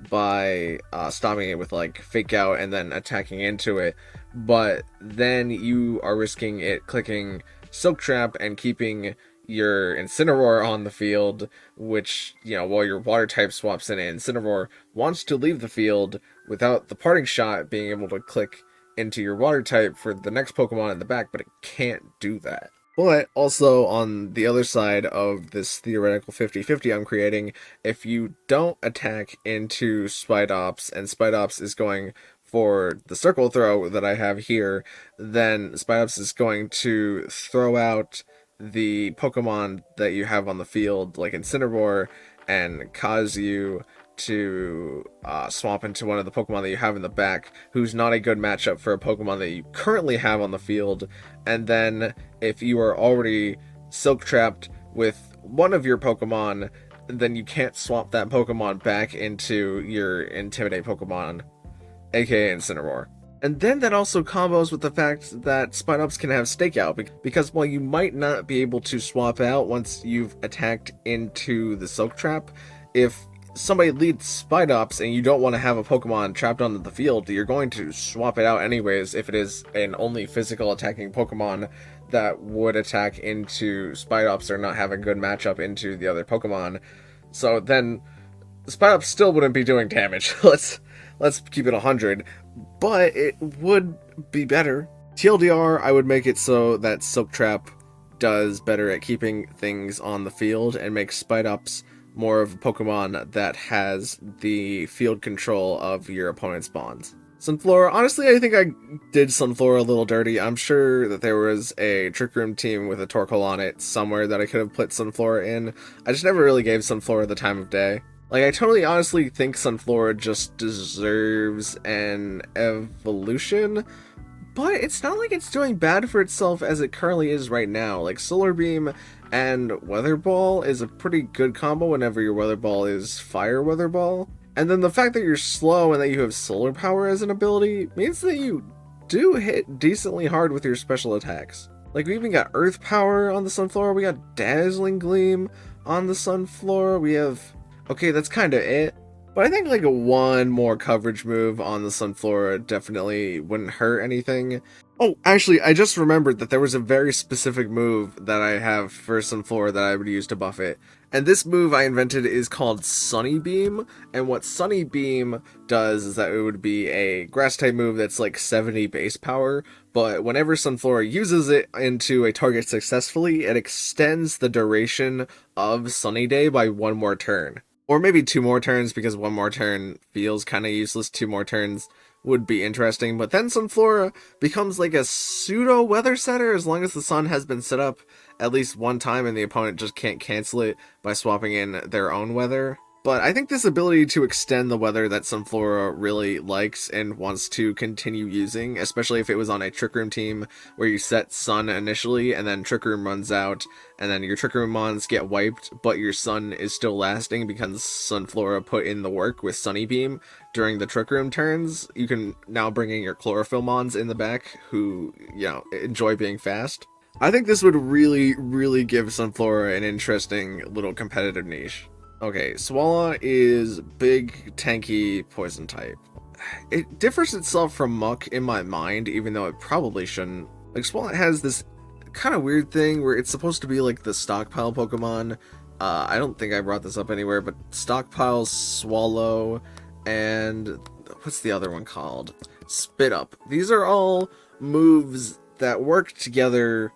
by stopping it with like Fake Out and then attacking into it, but then you are risking it clicking Silk Trap and keeping your Incineroar on the field, which, you know, while your water type swaps in, Incineroar wants to leave the field without the parting shot being able to click into your water type for the next Pokemon in the back, but it can't do that. But also on the other side of this theoretical 50-50 I'm creating, if you don't attack into Spite Ops, and Spite Ops is going for the circle throw that I have here, then Spite Ops is going to throw out the Pokemon that you have on the field, like Incineroar, and cause you to swap into one of the Pokemon that you have in the back, who's not a good matchup for a Pokemon that you currently have on the field. And then if you are already Silk Trapped with one of your Pokemon, then you can't swap that Pokemon back into your Intimidate Pokemon, aka Incineroar. And then that also combos with the fact that Spite Ops can have Stakeout, because while you might not be able to swap out once you've attacked into the Silk Trap, if somebody leads Spite Ops and you don't want to have a Pokemon trapped onto the field, you're going to swap it out anyways if it is an only physical attacking Pokemon that would attack into Spite Ops or not have a good matchup into the other Pokemon. So then Spite Ops still wouldn't be doing damage. Let's keep it 100, but it would be better. TLDR, I would make it so that Silk Trap does better at keeping things on the field and makes Spite Ops more of a Pokemon that has the field control of your opponent's spawns. Sunflora, honestly, I think I did Sunflora a little dirty. I'm sure that there was a Trick Room team with a Torkoal on it somewhere that I could have put Sunflora in. I just never really gave Sunflora the time of day. Like, I totally honestly think Sunflora just deserves an evolution, but it's not like it's doing bad for itself as it currently is right now. Like, Solar Beam and Weather Ball is a pretty good combo whenever your Weather Ball is Fire Weather Ball. And then the fact that you're slow and that you have Solar Power as an ability means that you do hit decently hard with your special attacks. Like, we even got Earth Power on the Sunflora, we got Dazzling Gleam on the Sunflora, we have... Okay, that's kind of it. But I think like a one more coverage move on the Sunflora definitely wouldn't hurt anything. Oh, actually, I just remembered that there was a very specific move that I have for Sunflora that I would use to buff it. And this move I invented is called Sunny Beam. And what Sunny Beam does is that it would be a grass type move that's like 70 base power. But whenever Sunflora uses it into a target successfully, it extends the duration of Sunny Day by one more turn. Or maybe 2 more turns, because 1 more turn feels kind of useless. 2 more turns would be interesting. But then Sunflora becomes like a pseudo weather setter as long as the sun has been set up at least one time and the opponent just can't cancel it by swapping in their own weather. But I think this ability to extend the weather that Sunflora really likes and wants to continue using, especially if it was on a Trick Room team where you set Sun initially and then Trick Room runs out and then your Trick Room mons get wiped, but your Sun is still lasting because Sunflora put in the work with Sunny Beam during the Trick Room turns. You can now bring in your Chlorophyll mons in the back who, you know, enjoy being fast. I think this would really, really give Sunflora an interesting little competitive niche. Okay, Swallow is big, tanky, poison type. It differs itself from Muck in my mind, even though it probably shouldn't. Like, Swallow has this kind of weird thing where it's supposed to be like the stockpile Pokemon. I don't think I brought this up anywhere, but Stockpile, Swallow, and what's the other one called? Spit Up. These are all moves that work together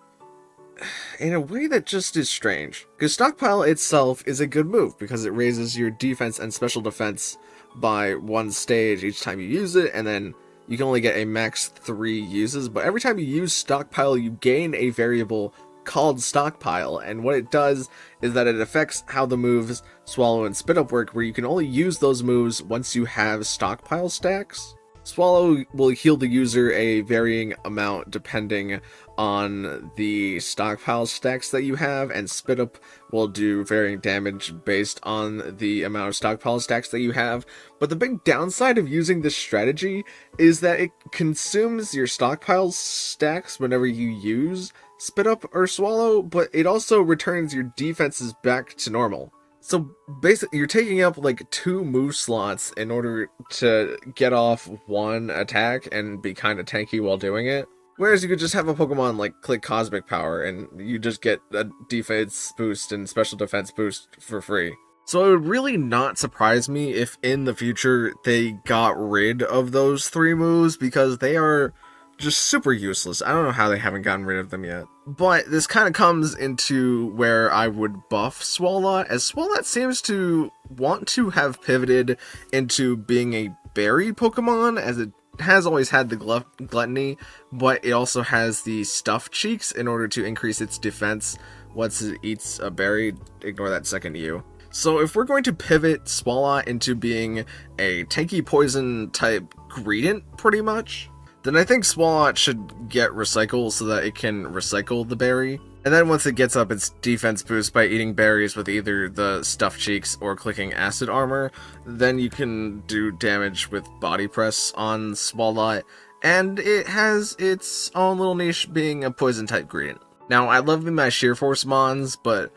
in a way that just is strange. Because Stockpile itself is a good move because it raises your defense and special defense by 1 stage each time you use it, and then you can only get a max 3 uses, but every time you use Stockpile you gain a variable called Stockpile, and what it does is that it affects how the moves Swallow and Spit Up work, where you can only use those moves once you have Stockpile stacks. Swallow will heal the user a varying amount depending on the stockpile stacks that you have, and Spit Up will do varying damage based on the amount of stockpile stacks that you have. But the big downside of using this strategy is that it consumes your stockpile stacks whenever you use Spit Up or Swallow, but it also returns your defenses back to normal. So basically, you're taking up like 2 move slots in order to get off 1 attack and be kind of tanky while doing it. Whereas you could just have a Pokemon like click Cosmic Power and you just get a defense boost and special defense boost for free. So it would really not surprise me if in the future they got rid of those 3 moves, because they are just super useless. I don't know how they haven't gotten rid of them yet. But this kind of comes into where I would buff Swalot, as Swalot seems to want to have pivoted into being a berry Pokemon, as it has always had the gluttony, but it also has the stuffed cheeks in order to increase its defense once it eats a berry. Ignore that second U. So if we're going to pivot Swalot into being a tanky poison type Greedent, pretty much, then I think Swalot should get Recycle so that it can recycle the berry. And then once it gets up its defense boost by eating berries with either the Stuffed Cheeks or clicking Acid Armor, then you can do damage with Body Press on Swalot, and it has its own little niche being a poison type Greedent. Now, I love my Sheer Force Mons, but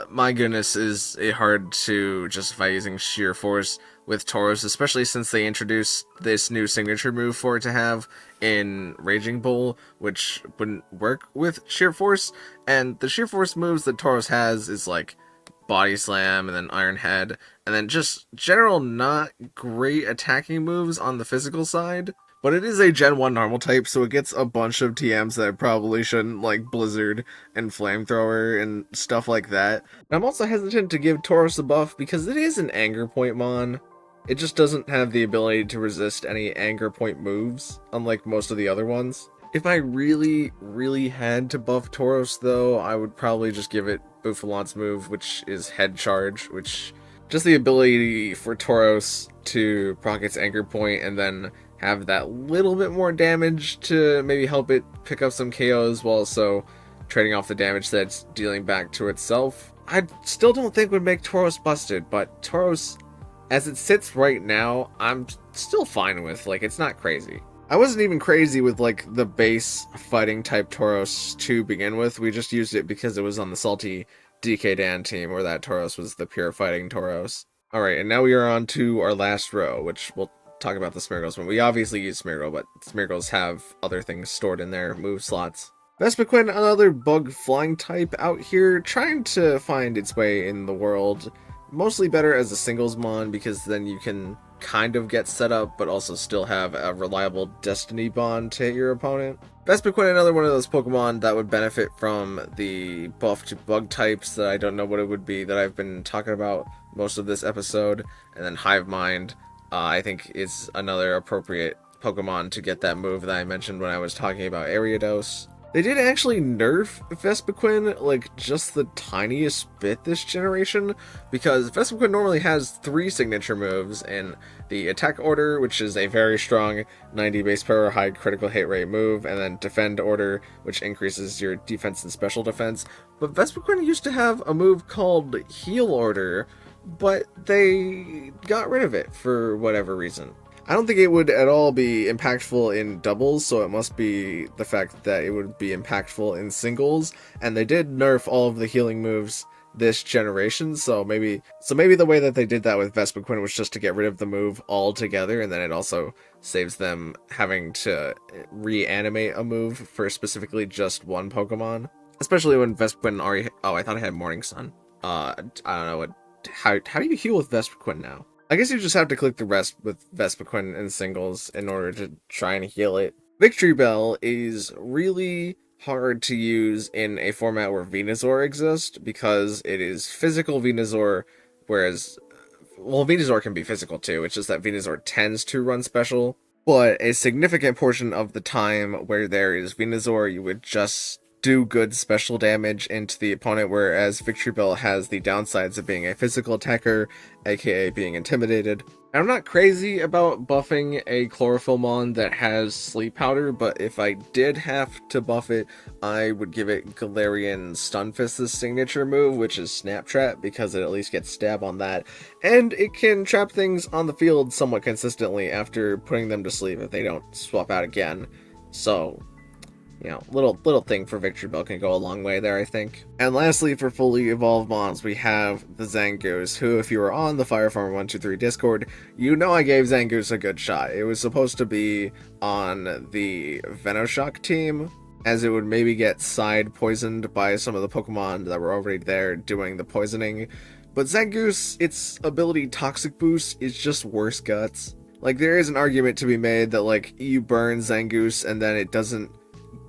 my goodness, is it hard to justify using Sheer Force with Tauros, especially since they introduced this new signature move for it to have in Raging Bull, which wouldn't work with Sheer Force. And the Sheer Force moves that Tauros has is like Body Slam and then Iron Head, and then just general not great attacking moves on the physical side. But it is a Gen 1 normal type, so it gets a bunch of TMs that probably shouldn't, like Blizzard and Flamethrower and stuff like that. And I'm also hesitant to give Tauros a buff because it is an Anger Point Mon. It just doesn't have the ability to resist any Anger Point moves, unlike most of the other ones. If I really, really had to buff Tauros, though, I would probably just give it Bouffalant's move, which is Head Charge, which just the ability for Tauros to proc its Anger Point and then have that little bit more damage to maybe help it pick up some KOs while also trading off the damage that's dealing back to itself. I still don't think would make Tauros busted, but Tauros, as it sits right now, I'm still fine with. Like, it's not crazy. I wasn't even crazy with, like, the base fighting type Tauros to begin with. We just used it because it was on the salty DK Dan team, where that Tauros was the pure fighting Tauros. Alright, and now we are on to our last row, which we'll talk about the Smeargles one. We obviously use Smeargle, but Smeargles have other things stored in their move slots. Vespiquen, another bug flying type out here, trying to find its way in the world. Mostly better as a singles mon, because then you can kind of get set up, but also still have a reliable destiny bond to hit your opponent. Vespiquen, another one of those Pokemon that would benefit from the buff to bug types that I don't know what it would be that I've been talking about most of this episode. And then Hive Mind, I think is another appropriate Pokemon to get that move that I mentioned when I was talking about Ariados. They did actually nerf Vespiquen, like, just the tiniest bit this generation, because Vespiquen normally has 3 signature moves in the attack order, which is a very strong 90 base power, high critical hit rate move, and then defend order, which increases your defense and special defense. But Vespiquen used to have a move called heal order, but they got rid of it for whatever reason. I don't think it would at all be impactful in doubles, so it must be the fact that it would be impactful in singles, and they did nerf all of the healing moves this generation, so maybe the way that they did that with Vespiquen was just to get rid of the move altogether, and then it also saves them having to reanimate a move for specifically just one Pokemon. Especially when Vespiquen already... Oh, I thought I had Morning Sun. I don't know what... How do you heal with Vespiquen now? I guess you just have to click the rest with Vespiquen in singles in order to try and heal it. Victory Bell is really hard to use in a format where Venusaur exists, because it is physical Venusaur, whereas... Well, Venusaur can be physical too, it's just that Venusaur tends to run special. But a significant portion of the time where there is Venusaur, you would just do good special damage into the opponent, whereas Victory Bell has the downsides of being a physical attacker, aka being intimidated. I'm not crazy about buffing a Chlorophyll Mon that has Sleep Powder, but if I did have to buff it, I would give it Galarian Stunfist's signature move, which is Snap Trap, because it at least gets stab on that, and it can trap things on the field somewhat consistently after putting them to sleep if they don't swap out again. So, you know, little thing for Victory Bell can go a long way there, I think. And lastly, for fully evolved mons, we have the Zangoose, who, if you were on the Fire Farmer 123 Discord, you know I gave Zangoose a good shot. It was supposed to be on the Venoshock team, as it would maybe get side poisoned by some of the Pokemon that were already there doing the poisoning. But Zangoose, its ability Toxic Boost is just worse guts. Like, there is an argument to be made that, like, you burn Zangoose and then it doesn't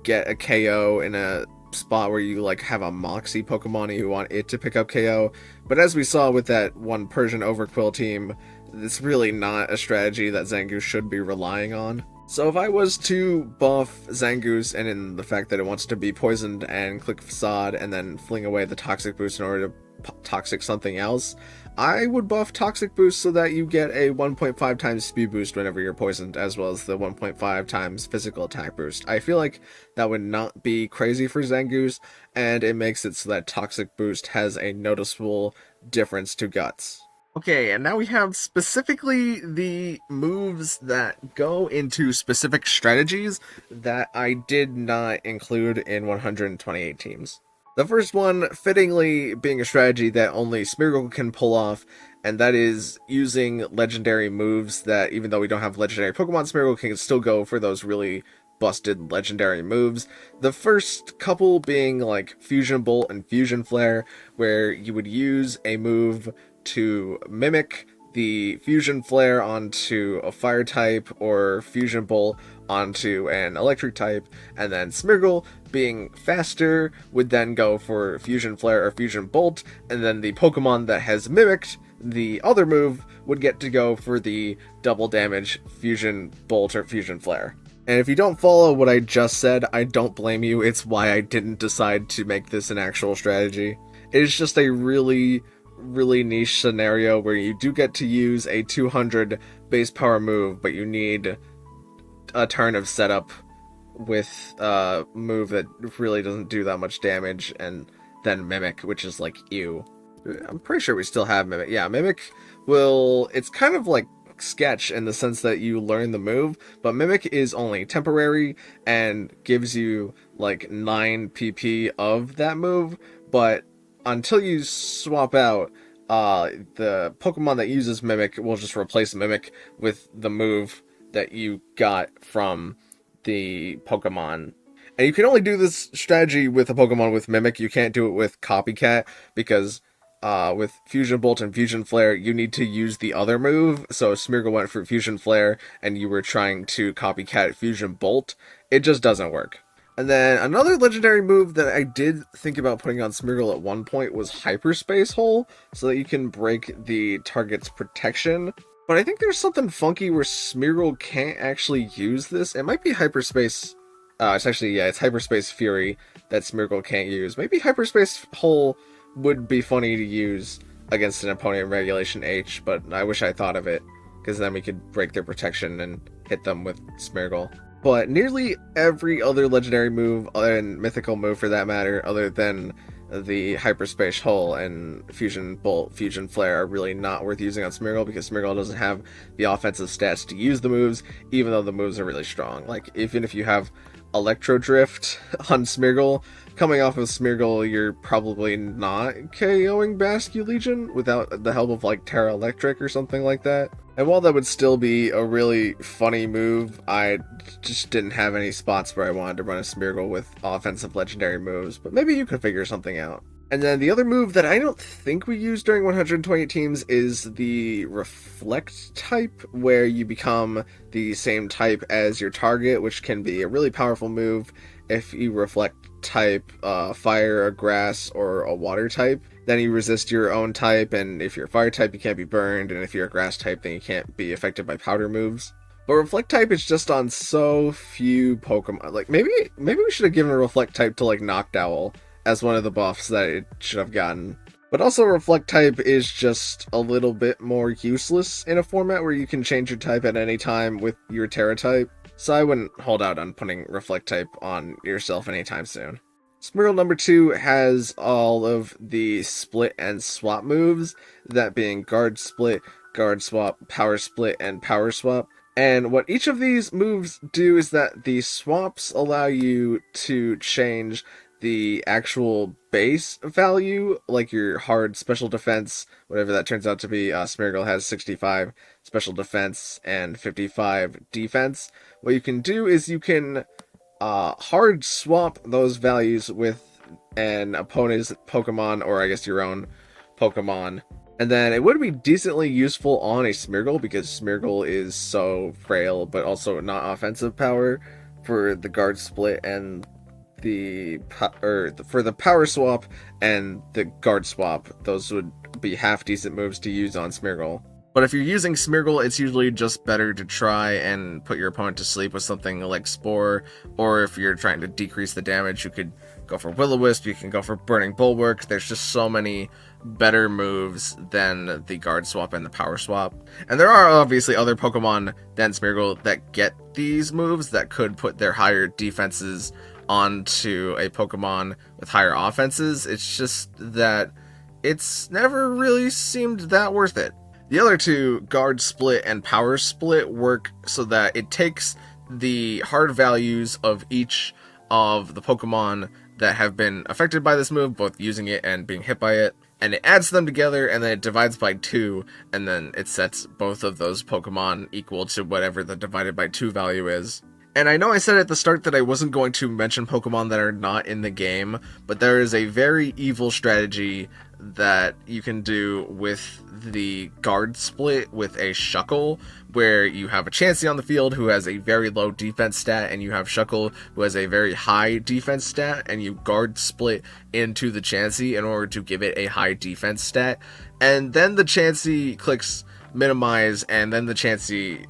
get a KO in a spot where you like have a Moxie Pokemon and you want it to pick up KO. But as we saw with that one Persian Overquill team, it's really not a strategy that Zangoose should be relying on. So if I was to buff Zangoose, and in the fact that it wants to be poisoned and click Facade and then fling away the Toxic Boost in order to Toxic something else, I would buff Toxic Boost so that you get a 1.5 times speed boost whenever you're poisoned, as well as the 1.5 times physical attack boost. I feel like that would not be crazy for Zangoose, and it makes it so that Toxic Boost has a noticeable difference to Guts. Okay, and now we have specifically the moves that go into specific strategies that I did not include in 128 teams. The first one, fittingly, being a strategy that only Smeargle can pull off, and that is using legendary moves that, even though we don't have legendary Pokemon, Smeargle can still go for those really busted legendary moves. The first couple being like Fusion Bolt and Fusion Flare, where you would use a move to mimic the Fusion Flare onto a Fire type or Fusion Bolt onto an Electric type, and then Smeargle, being faster, would then go for Fusion Flare or Fusion Bolt, and then the Pokemon that has mimicked the other move would get to go for the double damage Fusion Bolt or Fusion Flare. And if you don't follow what I just said, I don't blame you. It's why I didn't decide to make this an actual strategy. It's just a really niche scenario where you do get to use a 200 base power move, but you need a turn of setup with a move that really doesn't do that much damage, and then Mimic, which is like, ew. I'm pretty sure we still have Mimic. Yeah, Mimic it's kind of like Sketch in the sense that you learn the move, but Mimic is only temporary and gives you like 9 PP of that move, but until you swap out, the Pokemon that uses Mimic will just replace Mimic with the move that you got from the Pokemon. And you can only do this strategy with a Pokemon with Mimic. You can't do it with Copycat, because with Fusion Bolt and Fusion Flare, you need to use the other move. So if Smeargle went for Fusion Flare and you were trying to Copycat Fusion Bolt, it just doesn't work. And then another legendary move that I did think about putting on Smeargle at one point was Hyperspace Hole, so that you can break the target's protection. But I think there's something funky where Smeargle can't actually use this. It might be Hyperspace... it's Hyperspace Fury that Smeargle can't use. Maybe Hyperspace Hole would be funny to use against an opponent in Regulation H, but I wish I thought of it, because then we could break their protection and hit them with Smeargle. But nearly every other legendary move, and mythical move for that matter, other than the Hyperspace Hole and Fusion Bolt, Fusion Flare, are really not worth using on Smeargle, because Smeargle doesn't have the offensive stats to use the moves, even though the moves are really strong. Like, even if you have Electro Drift on Smeargle, coming off of Smeargle, you're probably not KOing Basculegion without the help of like Terra Electric or something like that. And while that would still be a really funny move, I just didn't have any spots where I wanted to run a Smeargle with offensive legendary moves, but maybe you could figure something out. And then the other move that I don't think we used during 120 teams is the Reflect type, where you become the same type as your target, which can be a really powerful move if you Reflect type fire, a grass, or a water type. Then you resist your own type, and if you're a fire type, you can't be burned, and if you're a grass type, then you can't be affected by powder moves. But Reflect type is just on so few Pokemon. Like, maybe we should have given a Reflect type to like Noctowl as one of the buffs that it should have gotten. But also Reflect type is just a little bit more useless in a format where you can change your type at any time with your Terra type. So I wouldn't hold out on putting Reflect type on yourself anytime soon. Smeargle number 2 has all of the split and swap moves, that being Guard Split, Guard Swap, Power Split, and Power Swap. And what each of these moves do is that the swaps allow you to change the actual base value, like your hard special defense, whatever that turns out to be. Smeargle has 65 special defense and 55 defense. What you can do is you can hard swap those values with an opponent's Pokemon, or I guess your own Pokemon. And then it would be decently useful on a Smeargle, because Smeargle is so frail, but also not offensive power, for the Guard Split and for the power swap and the guard swap, those would be half decent moves to use on Smeargle. But if you're using Smeargle, it's usually just better to try and put your opponent to sleep with something like Spore, or if you're trying to decrease the damage, you could go for Will-O-Wisp, you can go for Burning Bulwark. There's just so many better moves than the guard swap and the power swap. And there are obviously other Pokemon than Smeargle that get these moves that could put their higher defenses onto a Pokemon with higher offenses. It's just that it's never really seemed that worth it. The other two, Guard Split and Power Split, work so that it takes the hard values of each of the Pokemon that have been affected by this move, both using it and being hit by it, and it adds them together, and then it divides by 2, and then it sets both of those Pokemon equal to whatever the divided by 2 value is. And I know I said at the start that I wasn't going to mention Pokemon that are not in the game, but there is a very evil strategy that you can do with the Guard Split with a Shuckle, where you have a Chansey on the field who has a very low defense stat, and you have Shuckle who has a very high defense stat, and you Guard Split into the Chansey in order to give it a high defense stat, and then the Chansey clicks Minimize, and then the Chansey,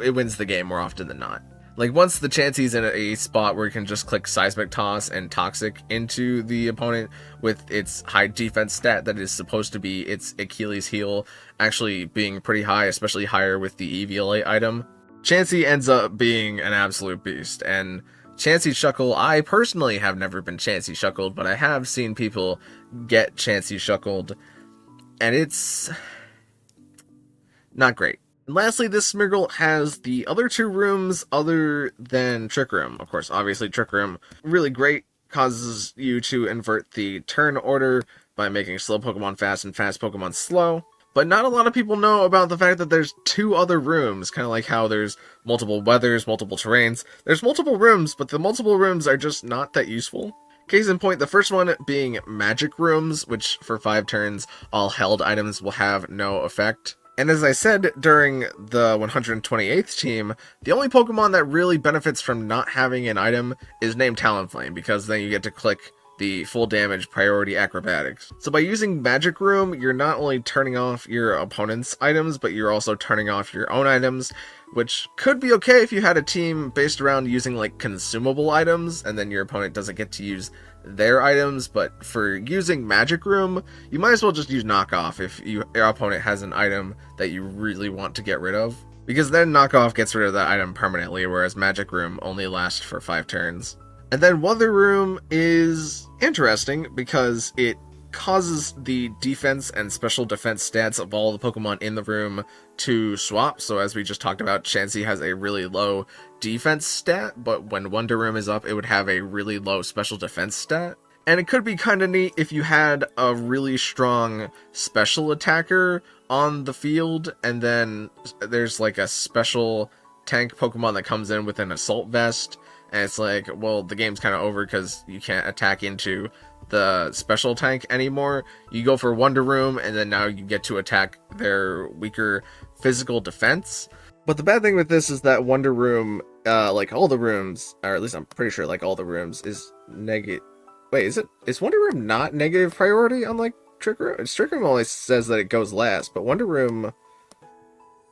it wins the game more often than not. Like, once the Chansey's in a spot where you can just click Seismic Toss and Toxic into the opponent with its high defense stat that is supposed to be its Achilles heel actually being pretty high, especially higher with the EVLA item, Chansey ends up being an absolute beast. And Chansey Shuckle, I personally have never been Chansey Shuckled, but I have seen people get Chansey Shuckled, and it's not great. And lastly, this Smeargle has the other 2 rooms other than Trick Room. Of course, obviously Trick Room, really great, causes you to invert the turn order by making slow Pokemon fast and fast Pokemon slow. But not a lot of people know about the fact that there's 2 other rooms, kind of like how there's multiple weathers, multiple terrains. There's multiple rooms, but the multiple rooms are just not that useful. Case in point, the first one being Magic Rooms, which for 5 turns, all held items will have no effect. And as I said during the 128th team, the only Pokemon that really benefits from not having an item is named Talonflame, because then you get to click the full damage priority acrobatics. So by using Magic Room, you're not only turning off your opponent's items, but you're also turning off your own items, which could be okay if you had a team based around using like consumable items, and then your opponent doesn't get to use their items. But for using Magic Room, you might as well just use Knockoff if your opponent has an item that you really want to get rid of, because then Knockoff gets rid of that item permanently, whereas Magic Room only lasts for 5 turns. And then Weather Room is interesting because it causes the defense and special defense stats of all the Pokemon in the room to swap. So as we just talked about, Chansey has a really low defense stat, but when Wonder Room is up, it would have a really low special defense stat. And it could be kind of neat if you had a really strong special attacker on the field, and then there's like a special tank Pokemon that comes in with an Assault Vest, and it's like, well, the game's kind of over because you can't attack into the special tank anymore. You go for Wonder Room, and then now you get to attack their weaker physical defense. But the bad thing with this is that Wonder Room, like all the rooms, or at least I'm pretty sure like all the rooms, is negative. Wait, is Wonder Room not negative priority on like Trick Room? Trick Room only says that it goes last, but Wonder Room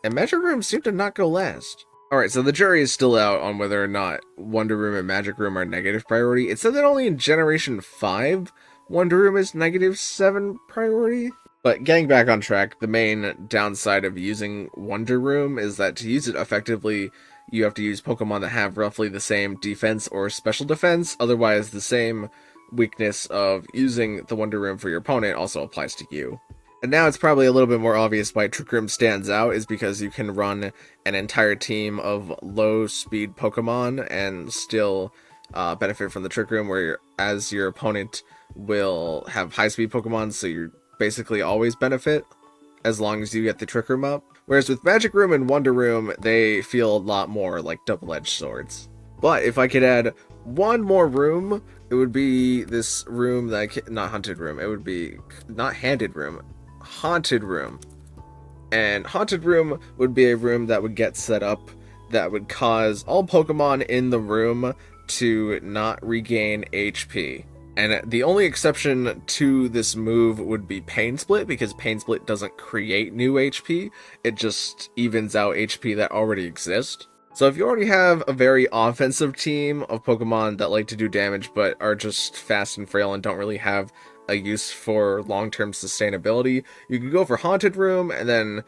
and Magic Room seem to not go last. Alright, so the jury is still out on whether or not Wonder Room and Magic Room are negative priority. It said that only in Generation 5, Wonder Room is -7 priority. But getting back on track, the main downside of using Wonder Room is that to use it effectively, you have to use Pokemon that have roughly the same defense or special defense. Otherwise, the same weakness of using the Wonder Room for your opponent also applies to you. And now it's probably a little bit more obvious why Trick Room stands out, is because you can run an entire team of low-speed Pokemon and still benefit from the Trick Room, whereas your opponent will have high-speed Pokemon, so you basically always benefit as long as you get the Trick Room up. Whereas with Magic Room and Wonder Room, they feel a lot more like double-edged swords. But if I could add one more room, it would be this room that not Hunted Room, it would be not Handed Room, Haunted Room. And Haunted Room would be a room that would get set up that would cause all Pokemon in the room to not regain HP. And the only exception to this move would be Pain Split, because Pain Split doesn't create new HP, it just evens out HP that already exists. So if you already have a very offensive team of Pokemon that like to do damage but are just fast and frail and don't really have a use for long-term sustainability, you can go for Haunted Room, and then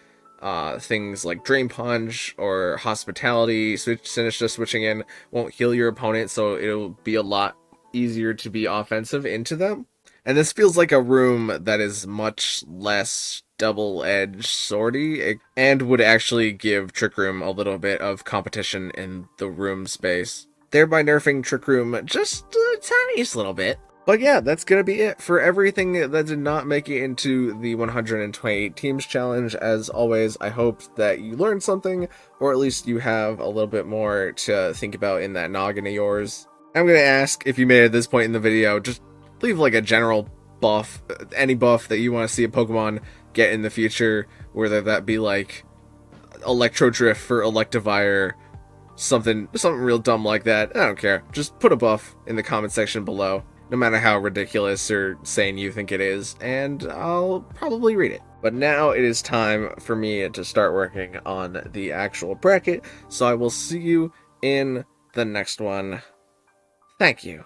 things like Drain Punch or Hospitality, Sinistcha switching in won't heal your opponent, so it'll be a lot easier to be offensive into them. And this feels like a room that is much less double-edged swordy, and would actually give Trick Room a little bit of competition in the room space, thereby nerfing Trick Room just a tiniest little bit. But yeah, that's gonna be it for everything that did not make it into the 128 Teams Challenge. As always, I hope that you learned something, or at least you have a little bit more to think about in that noggin of yours. I'm gonna ask, if you made it at this point in the video, just leave like a general buff, any buff that you want to see a Pokemon get in the future, whether that be like Electro Drift for Electivire, something real dumb like that. I don't care. Just put a buff in the comment section below, no matter how ridiculous or sane you think it is, and I'll probably read it. But now it is time for me to start working on the actual bracket, so I will see you in the next one. Thank you.